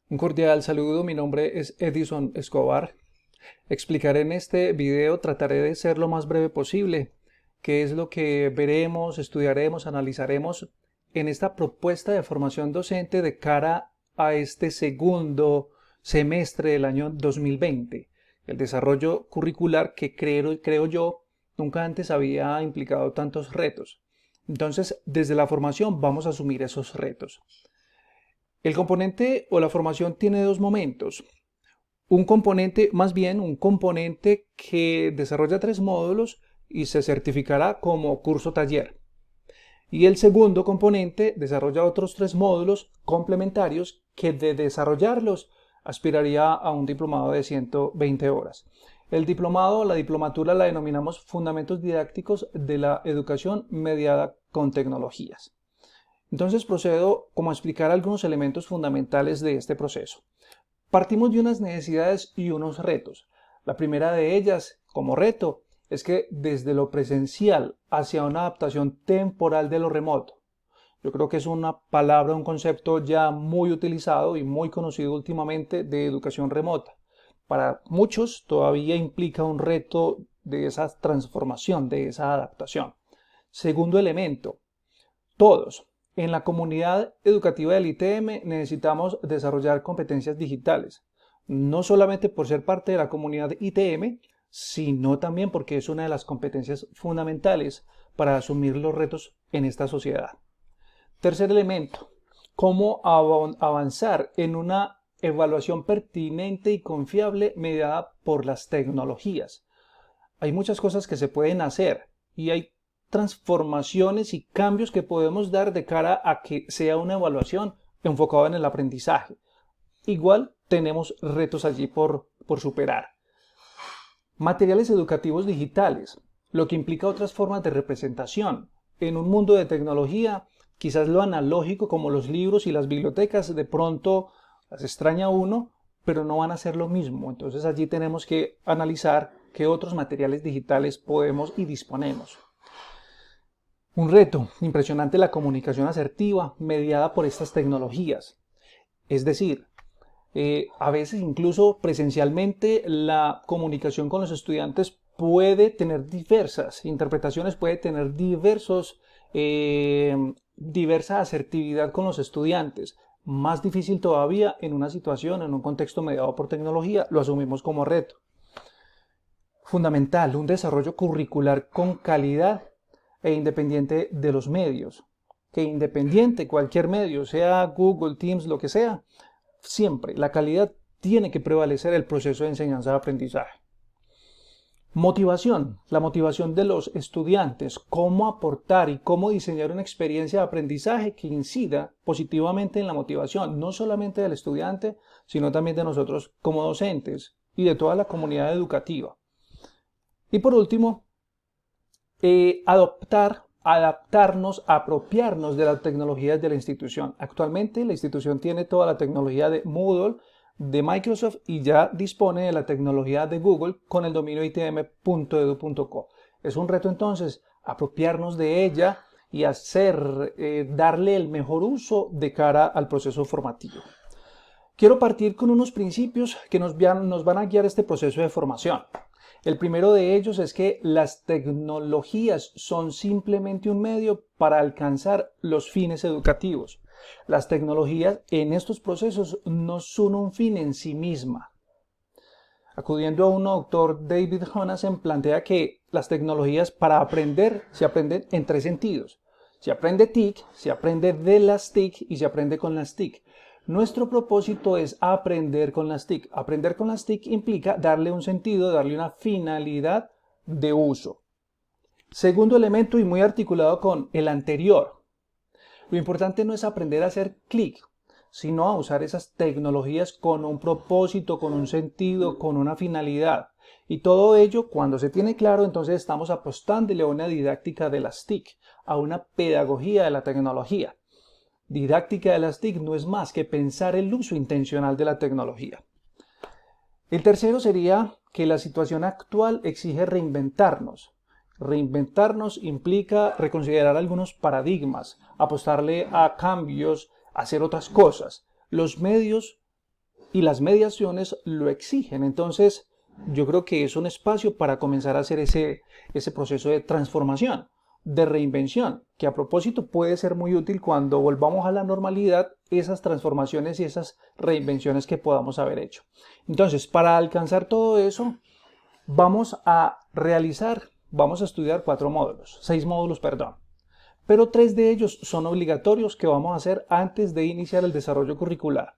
Un cordial saludo, mi nombre es Edison Escobar. Explicaré en este video, trataré de ser lo más breve posible, qué es lo que veremos, estudiaremos, analizaremos en esta propuesta de formación docente de cara a este segundo semestre del año 2020. El desarrollo curricular que creo yo nunca antes había implicado tantos retos. Entonces, desde la formación vamos a asumir esos retos. El componente o la formación tiene dos momentos. Un componente que desarrolla tres módulos y se certificará como curso taller. Y el segundo componente desarrolla otros tres módulos complementarios que de desarrollarlos aspiraría a un diplomado de 120 horas. El diplomado, la diplomatura la denominamos Fundamentos Didácticos de la Educación Mediada con Tecnologías. Entonces procedo como a explicar algunos elementos fundamentales de este proceso. Partimos de unas necesidades y unos retos. La primera de ellas, como reto, es que desde lo presencial hacia una adaptación temporal de lo remoto. Yo creo que es una palabra, un concepto ya muy utilizado y muy conocido últimamente de educación remota. Para muchos todavía implica un reto de esa transformación, de esa adaptación. Segundo elemento, todos. En la comunidad educativa del ITM necesitamos desarrollar competencias digitales, no solamente por ser parte de la comunidad ITM, sino también porque es una de las competencias fundamentales para asumir los retos en esta sociedad. Tercer elemento, cómo avanzar en una evaluación pertinente y confiable mediada por las tecnologías. Hay muchas cosas que se pueden hacer y hay transformaciones y cambios que podemos dar de cara a que sea una evaluación enfocada en el aprendizaje. Igual tenemos retos allí por superar. Materiales educativos digitales, lo que implica otras formas de representación. En un mundo de tecnología, quizás lo analógico como los libros y las bibliotecas de pronto las extraña uno, pero no van a ser lo mismo. Entonces allí tenemos que analizar qué otros materiales digitales podemos y disponemos. Un reto impresionante, la comunicación asertiva mediada por estas tecnologías. Es decir, a veces incluso presencialmente la comunicación con los estudiantes puede tener diversas interpretaciones, puede tener diversa asertividad con los estudiantes. Más difícil todavía en una situación, en un contexto mediado por tecnología, lo asumimos como reto. Fundamental, un desarrollo curricular con calidad e independiente de los medios. Que independiente, cualquier medio, sea Google, Teams, lo que sea, siempre la calidad tiene que prevalecer el proceso de enseñanza-aprendizaje. Motivación, la motivación de los estudiantes, cómo aportar y cómo diseñar una experiencia de aprendizaje que incida positivamente en la motivación, no solamente del estudiante, sino también de nosotros como docentes y de toda la comunidad educativa. Y por último, adaptarnos, apropiarnos de las tecnologías de la institución. Actualmente la institución tiene toda la tecnología de Moodle, de Microsoft y ya dispone de la tecnología de Google con el dominio itm.edu.co. Es un reto entonces apropiarnos de ella y darle el mejor uso de cara al proceso formativo. Quiero partir con unos principios que nos van a guiar este proceso de formación. El primero de ellos es que las tecnologías son simplemente un medio para alcanzar los fines educativos. Las tecnologías en estos procesos no son un fin en sí misma. Acudiendo a un autor, David Honassen plantea que las tecnologías para aprender se aprenden en tres sentidos. Se aprende TIC, se aprende de las TIC y se aprende con las TIC. Nuestro propósito es aprender con las TIC. Aprender con las TIC implica darle un sentido, darle una finalidad de uso. Segundo elemento y muy articulado con el anterior. Lo importante no es aprender a hacer clic, sino a usar esas tecnologías con un propósito, con un sentido, con una finalidad. Y todo ello, cuando se tiene claro, entonces estamos apostándole a una didáctica de las TIC, a una pedagogía de la tecnología. Didáctica de las TIC no es más que pensar el uso intencional de la tecnología. El tercero sería que la situación actual exige reinventarnos. Reinventarnos implica reconsiderar algunos paradigmas, apostarle a cambios, hacer otras cosas. Los medios y las mediaciones lo exigen. Entonces, yo creo que es un espacio para comenzar a hacer ese proceso de transformación, de reinvención, que a propósito puede ser muy útil cuando volvamos a la normalidad, esas transformaciones y esas reinvenciones que podamos haber hecho. Entonces, para alcanzar todo eso, vamos a estudiar 6 módulos, perdón. Pero 3 de ellos son obligatorios que vamos a hacer antes de iniciar el desarrollo curricular.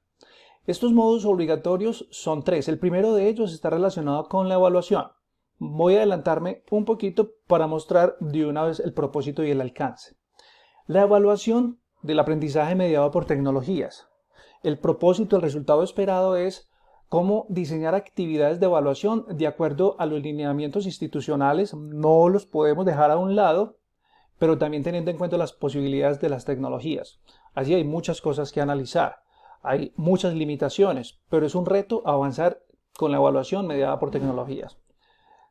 Estos módulos obligatorios son 3. El primero de ellos está relacionado con la evaluación. Voy a adelantarme un poquito para mostrar de una vez el propósito y el alcance. La evaluación del aprendizaje mediado por tecnologías. El propósito, el resultado esperado es cómo diseñar actividades de evaluación de acuerdo a los lineamientos institucionales. No los podemos dejar a un lado, pero también teniendo en cuenta las posibilidades de las tecnologías. Allí hay muchas cosas que analizar. Hay muchas limitaciones, pero es un reto avanzar con la evaluación mediada por tecnologías.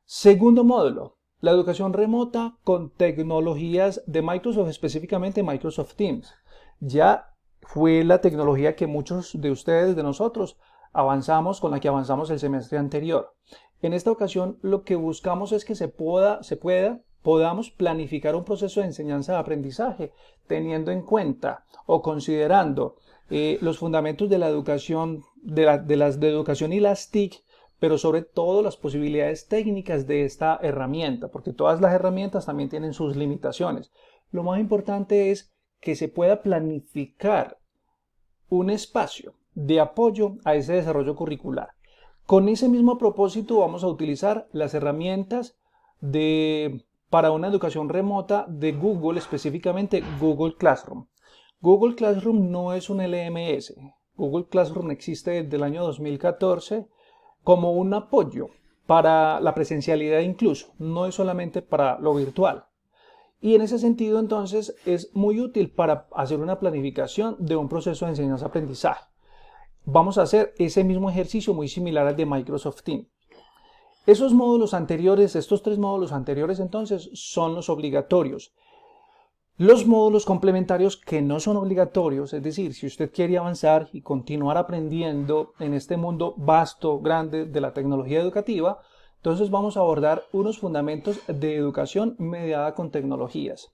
Segundo módulo, la educación remota con tecnologías de Microsoft, específicamente Microsoft Teams. Ya fue la tecnología que muchos de ustedes, de nosotros, con la que avanzamos el semestre anterior. En esta ocasión lo que buscamos es que podamos planificar un proceso de enseñanza-aprendizaje teniendo en cuenta o considerando los fundamentos de la educación, de educación y las TIC, pero sobre todo las posibilidades técnicas de esta herramienta, porque todas las herramientas también tienen sus limitaciones. Lo más importante es que se pueda planificar un espacio de apoyo a ese desarrollo curricular. Con ese mismo propósito vamos a utilizar las herramientas para una educación remota de Google, específicamente Google Classroom. Google Classroom no es un LMS. Google Classroom existe desde el año 2014 como un apoyo para la presencialidad incluso, no es solamente para lo virtual. Y en ese sentido entonces es muy útil para hacer una planificación de un proceso de enseñanza-aprendizaje. Vamos a hacer ese mismo ejercicio muy similar al de Microsoft Teams. Estos 3 módulos anteriores entonces son los obligatorios. Los módulos complementarios que no son obligatorios, es decir, si usted quiere avanzar y continuar aprendiendo en este mundo vasto, grande de la tecnología educativa, entonces vamos a abordar unos fundamentos de educación mediada con tecnologías.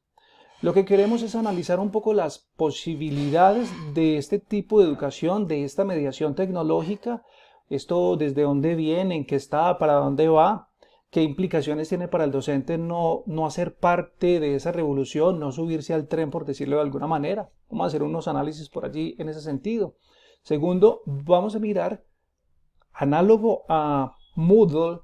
Lo que queremos es analizar un poco las posibilidades de este tipo de educación, de esta mediación tecnológica, esto desde dónde viene, en qué está, para dónde va, qué implicaciones tiene para el docente no hacer parte de esa revolución, no subirse al tren, por decirlo de alguna manera. Vamos a hacer unos análisis por allí en ese sentido. Segundo, vamos a mirar, análogo a Moodle,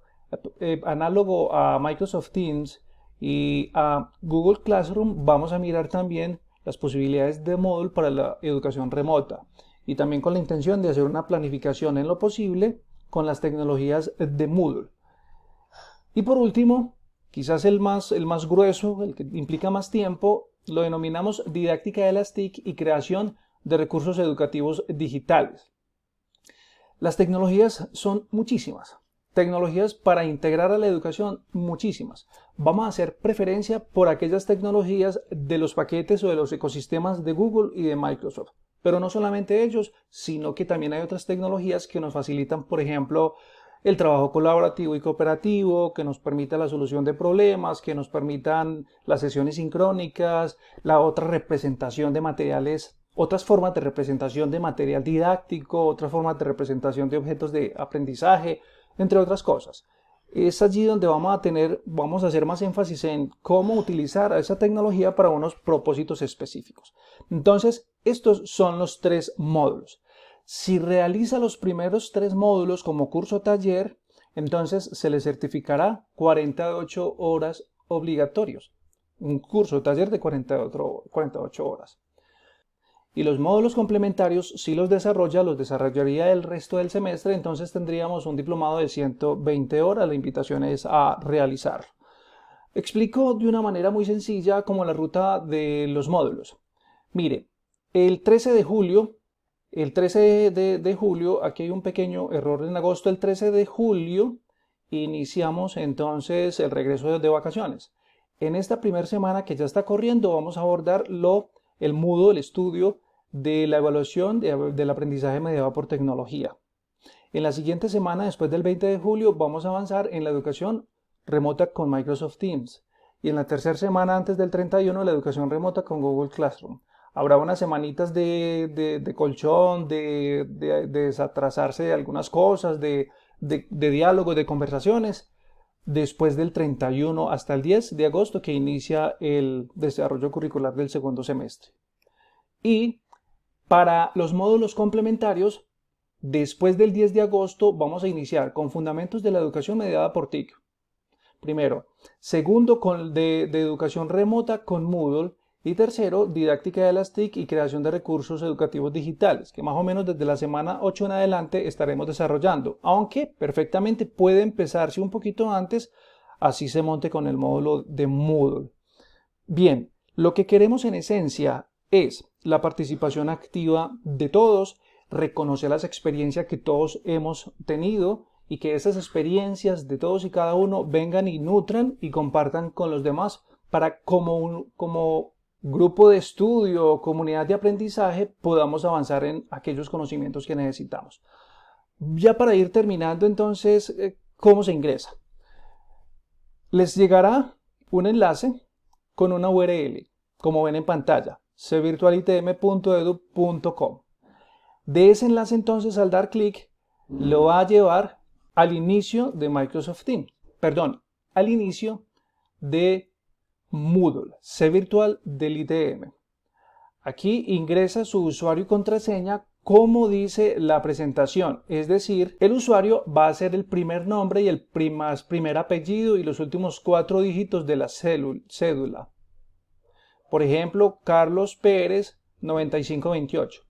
análogo a Microsoft Teams y a Google Classroom, vamos a mirar también las posibilidades de Moodle para la educación remota y también con la intención de hacer una planificación en lo posible con las tecnologías de Moodle. Y por último, quizás el más grueso, el que implica más tiempo, lo denominamos didáctica de las TIC y creación de recursos educativos digitales. Las tecnologías son muchísimas. Tecnologías para integrar a la educación, muchísimas. Vamos a hacer preferencia por aquellas tecnologías de los paquetes o de los ecosistemas de Google y de Microsoft. Pero no solamente ellos, sino que también hay otras tecnologías que nos facilitan, por ejemplo, el trabajo colaborativo y cooperativo, que nos permita la solución de problemas, que nos permitan las sesiones sincrónicas, la otra representación de materiales, otras formas de representación de material didáctico, otras formas de representación de objetos de aprendizaje, entre otras cosas. Es allí donde vamos a hacer más énfasis en cómo utilizar esa tecnología para unos propósitos específicos. Entonces, estos son los 3 módulos. Si realiza los primeros 3 módulos como curso taller, entonces se le certificará 48 horas obligatorios. Un curso taller de 48 horas. Y los módulos complementarios, si los desarrollaría el resto del semestre, entonces tendríamos un diplomado de 120 horas. La invitación es a realizar. Explico de una manera muy sencilla como la ruta de los módulos. Mire, el 13 de julio, aquí hay un pequeño error en agosto, el 13 de julio iniciamos entonces el regreso de vacaciones. En esta primera semana que ya está corriendo vamos a abordar el estudio de la evaluación del aprendizaje mediado por tecnología. En la siguiente semana, después del 20 de julio, vamos a avanzar en la educación remota con Microsoft Teams. Y en la tercera semana antes del 31, la educación remota con Google Classroom. Habrá unas semanitas de colchón, de desatrasarse de algunas cosas, de diálogos, de conversaciones, después del 31 hasta el 10 de agosto, que inicia el desarrollo curricular del segundo semestre. Y para los módulos complementarios, después del 10 de agosto vamos a iniciar con Fundamentos de la Educación mediada por TIC. Primero. Segundo, de educación remota con Moodle. Y tercero, didáctica de las TIC y creación de recursos educativos digitales, que más o menos desde la semana 8 en adelante estaremos desarrollando, aunque perfectamente puede empezarse un poquito antes, así se monte con el módulo de Moodle. Bien, lo que queremos en esencia es la participación activa de todos, reconocer las experiencias que todos hemos tenido y que esas experiencias de todos y cada uno vengan y nutran y compartan con los demás para como grupo de estudio o comunidad de aprendizaje podamos avanzar en aquellos conocimientos que necesitamos. Ya para ir terminando entonces, ¿cómo se ingresa? Les llegará un enlace con una URL, como ven en pantalla, cvirtualitm.edu.com. De ese enlace entonces, al dar clic, lo va a llevar al inicio de Microsoft Teams, al inicio de Moodle, cvirtual del ITM. Aquí ingresa su usuario y contraseña como dice la presentación, es decir, el usuario va a ser el primer nombre y el primer apellido y los últimos 4 dígitos de la cédula. Por ejemplo, Carlos Pérez 9528.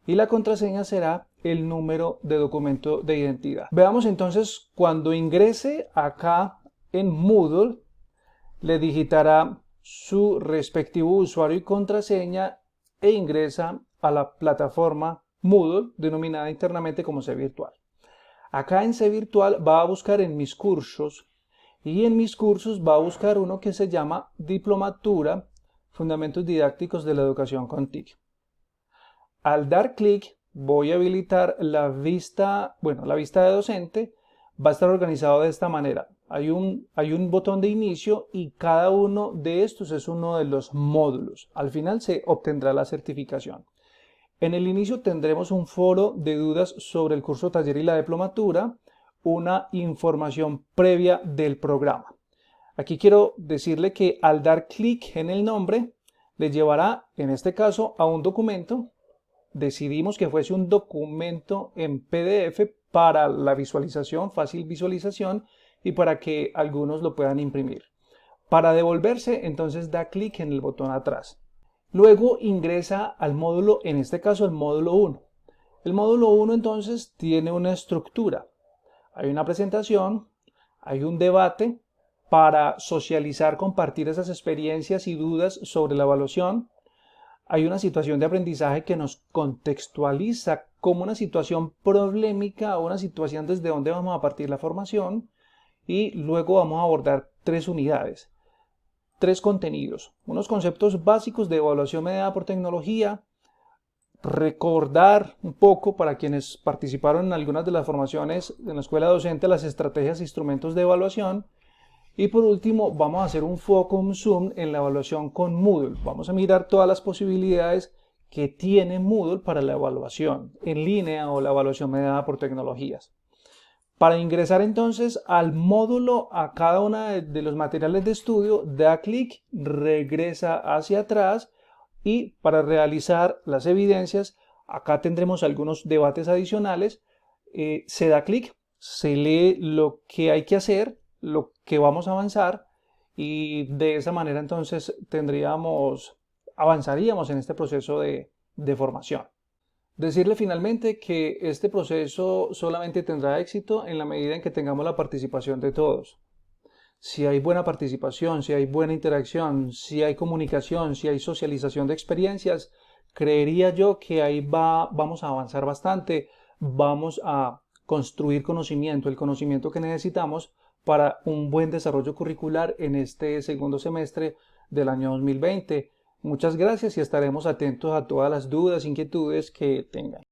Y la contraseña será el número de documento de identidad. Veamos entonces, cuando ingrese acá en Moodle, le digitará su respectivo usuario y contraseña e ingresa a la plataforma Moodle, denominada internamente como cvirtual. Acá en cvirtual va a buscar en mis cursos y en mis cursos va a buscar uno que se llama Diplomatura, Fundamentos Didácticos de la Educación con TIC. Al dar clic voy a habilitar la vista de docente. Va a estar organizado de esta manera. Hay un botón de inicio y cada uno de estos es uno de los módulos. Al final se obtendrá la certificación. En el inicio tendremos un foro de dudas sobre el curso taller y la diplomatura, una información previa del programa. Aquí quiero decirle que al dar clic en el nombre, le llevará, en este caso, a un documento. Decidimos que fuese un documento en PDF para la visualización, fácil visualización y para que algunos lo puedan imprimir. Para devolverse, entonces da clic en el botón atrás. Luego ingresa al módulo, en este caso el módulo 1. El módulo 1 entonces tiene una estructura. Hay una presentación, hay un debate para socializar, compartir esas experiencias y dudas sobre la evaluación. Hay una situación de aprendizaje que nos contextualiza como una situación problemática o una situación desde donde vamos a partir la formación, y luego vamos a abordar 3 unidades, 3 contenidos, unos conceptos básicos de evaluación mediada por tecnología, recordar un poco para quienes participaron en algunas de las formaciones en la escuela docente las estrategias e instrumentos de evaluación. Y por último, vamos a hacer un foco, un zoom en la evaluación con Moodle. Vamos a mirar todas las posibilidades que tiene Moodle para la evaluación en línea o la evaluación mediada por tecnologías. Para ingresar entonces al módulo, a cada uno de los materiales de estudio, da clic, regresa hacia atrás y para realizar las evidencias, acá tendremos algunos debates adicionales. Se da clic, se lee lo que hay que hacer, lo que vamos a avanzar, y de esa manera entonces avanzaríamos en este proceso de formación. Decirle finalmente que este proceso solamente tendrá éxito en la medida en que tengamos la participación de todos. Si hay buena participación, si hay buena interacción, si hay comunicación, si hay socialización de experiencias, creería yo que ahí vamos a avanzar bastante, vamos a construir conocimiento, el conocimiento que necesitamos para un buen desarrollo curricular en este segundo semestre del año 2020. Muchas gracias y estaremos atentos a todas las dudas, inquietudes que tengan.